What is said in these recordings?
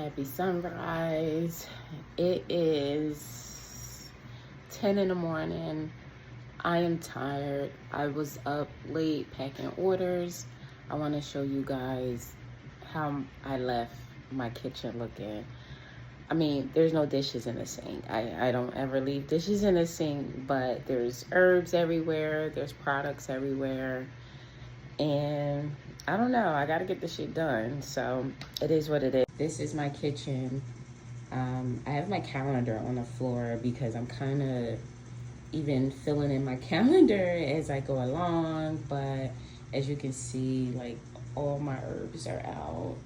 Happy sunrise. It is 10 in the morning. I am tired. I was up late packing orders. I want to show you guys how I left my kitchen looking. I mean, there's no dishes in the sink. I don't ever leave dishes in the sink, but there's herbs everywhere. There's products everywhere. And I don't know, I gotta get this shit done. So it is what it is. This is my kitchen. I have my calendar on the floor because I'm kind of even filling in my calendar as I go along. But as you can see, like, all my herbs are out.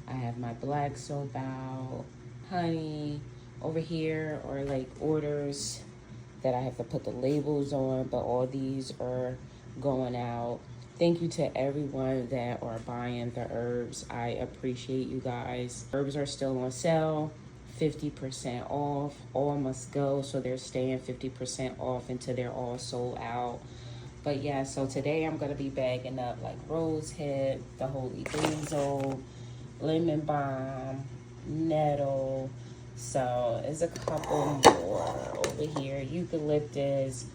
I have my black soap out, honey over here, or like orders that I have to put the labels on, but all these are going out. Thank you to everyone that are buying the herbs. I appreciate you guys. Herbs are still on sale, 50% off. All must go, so they're staying 50% off until they're all sold out. But yeah, so today I'm gonna be bagging up like rose hip, the holy basil, lemon balm, nettle. So there's a couple more over here, eucalyptus.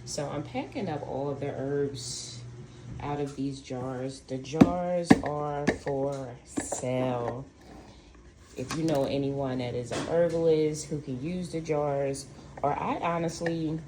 So I'm packing up all of the herbs out of these jars. The jars are for sale. If you know anyone that is an herbalist who can use the jars, or I honestly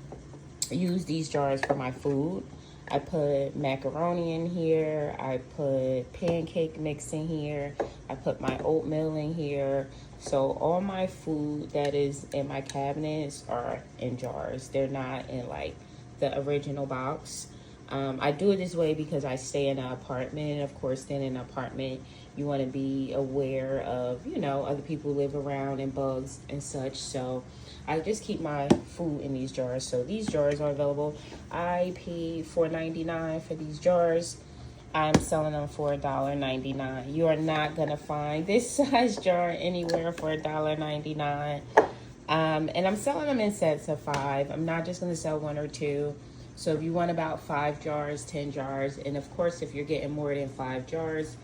use these jars for my food. I put macaroni in here. I put pancake mix in here. I put my oatmeal in here. So all my food that is in my cabinets are in jars. They're not in like the original box. I do it this way because I stay in an apartment. Of course, then in an apartment, you want to be aware of, you know, other people live around and bugs and such. So I just keep my food in these jars. So these jars are available. I paid $4.99 for these jars. I'm selling them for $1.99. You are not going to find this size jar anywhere for $1.99. And I'm selling them in sets of 5. I'm not just going to sell 1 or 2. So if you want about 5 jars, 10 jars, and of course, if you're getting more than 5 jars,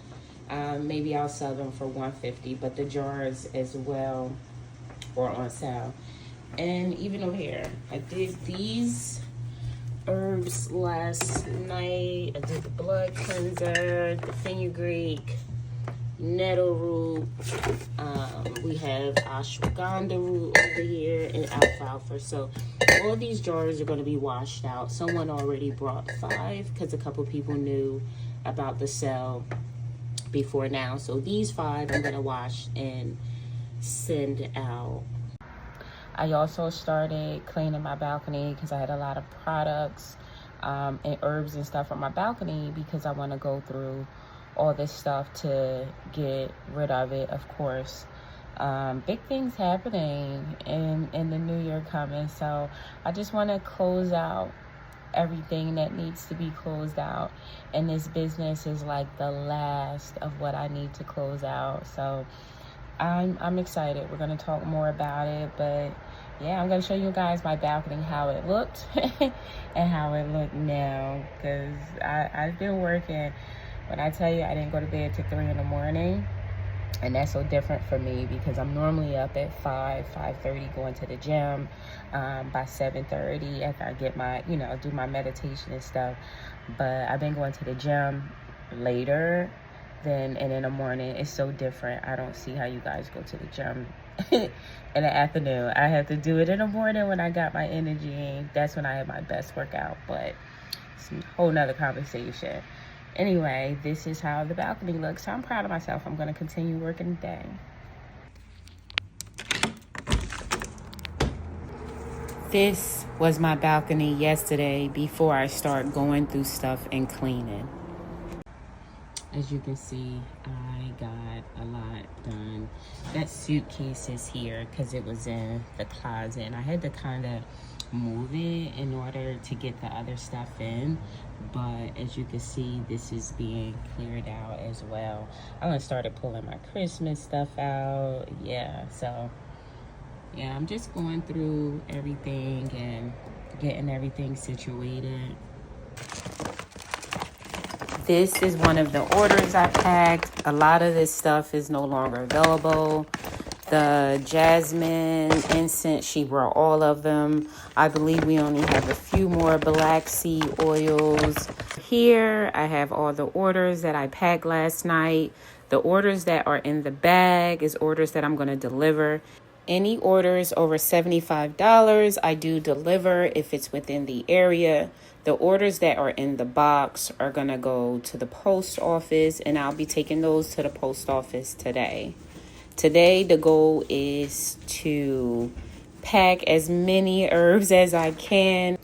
maybe I'll sell them for $1.50. But the jars as well are on sale. And even over here, I did these herbs last night. I did the blood cleanser, the fenugreek, nettle root. We have ashwagandha root over here and alfalfa. So all these jars are going to be washed out. Someone already brought 5 because a couple people knew about the sale before now. So these 5 I'm going to wash and send out. I also started cleaning my balcony because I had a lot of products and herbs and stuff on my balcony because I want to go through all this stuff to get rid of it, of course. Big things happening in the new year coming, so I just want to close out everything that needs to be closed out, and this business is like the last of what I need to close out. So I'm excited. We're going to talk more about it, but yeah, I'm going to show you guys my balcony, how it looked and how it look now, because I've been working. When I tell you I didn't go to bed till 3 in the morning, and that's so different for me because I'm normally up at 5:30 going to the gym. By 7:30 after I get my, you know, do my meditation and stuff. But I've been going to the gym later and in the morning. It's so different. I don't see how you guys go to the gym in the afternoon. I have to do it in the morning when I got my energy. That's when I have my best workout, but it's a whole nother conversation. Anyway, this is how the balcony looks. So I'm proud of myself. I'm going to continue working today. This was my balcony yesterday before I start going through stuff and cleaning. As you can see, I got a lot done. That suitcase is here because it was in the closet, and I had to kind of move it in order to get the other stuff in. But as you can see, this is being cleared out as well. I done started pulling my Christmas stuff out. Yeah, so yeah, I'm just going through everything and getting everything situated. This is one of the orders I packed. A lot of this stuff is no longer available. The jasmine incense, she brought all of them. I believe we only have a few more black seed oils. Here I have all the orders that I packed last night. The orders that are in the bag is orders that I'm going to deliver. Any orders over $75, I do deliver if it's within the area. The orders that are in the box are going to go to the post office, and I'll be taking those to the post office today. Today, the goal is to pack as many herbs as I can.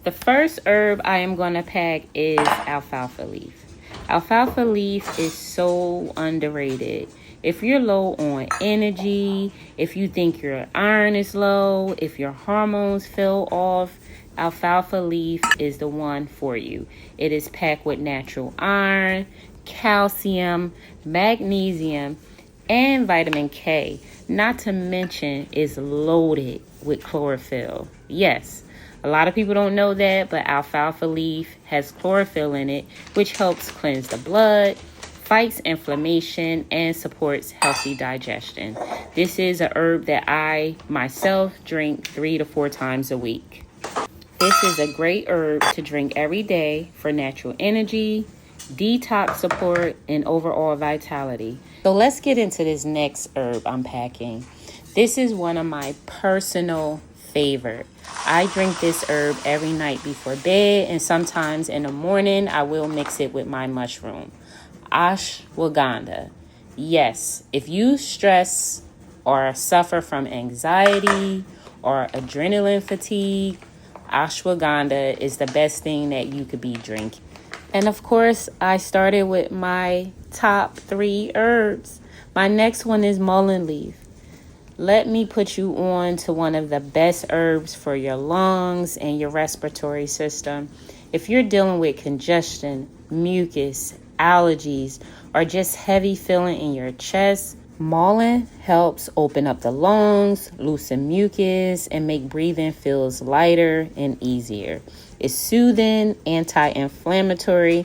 The first herb I am going to pack is alfalfa leaf. Alfalfa leaf is so underrated. If you're low on energy, if you think your iron is low, if your hormones fell off, alfalfa leaf is the one for you. It is packed with natural iron, calcium, magnesium, and vitamin K. Not to mention, is loaded with chlorophyll. Yes, a lot of people don't know that, but alfalfa leaf has chlorophyll in it, which helps cleanse the blood, fights inflammation, and supports healthy digestion. This is a herb that I myself drink 3 to 4 times a week. This is a great herb to drink every day for natural energy, detox support, and overall vitality. So let's get into this next herb I'm packing. This is one of my personal favorite. I drink this herb every night before bed, and sometimes in the morning I will mix it with my mushroom. Ashwagandha. Yes, if you stress or suffer from anxiety or adrenaline fatigue, ashwagandha is the best thing that you could be drinking. And of course, I started with my top 3 herbs. My next one is mullein leaf. Let me put you on to one of the best herbs for your lungs and your respiratory system. If you're dealing with congestion, mucus, allergies, or just heavy feeling in your chest, mullein helps open up the lungs, loosen mucus, and make breathing feels lighter and easier. It's soothing, anti-inflammatory,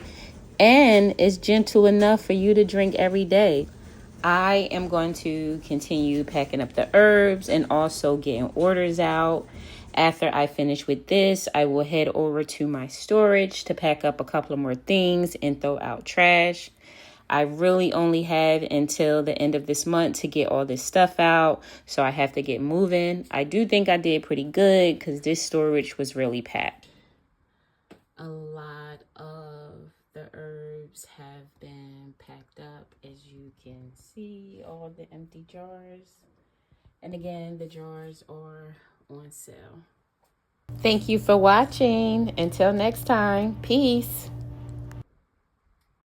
and it's gentle enough for you to drink every day. I am going to continue packing up the herbs and also getting orders out. After I finish with this, I will head over to my storage to pack up a couple of more things and throw out trash. I really only have until the end of this month to get all this stuff out, so I have to get moving. I do think I did pretty good because this storage was really packed. A lot of the herbs have been packed up, as you can see, all the empty jars. And again, the jars are on sale. Thank you for watching. Until next time, peace.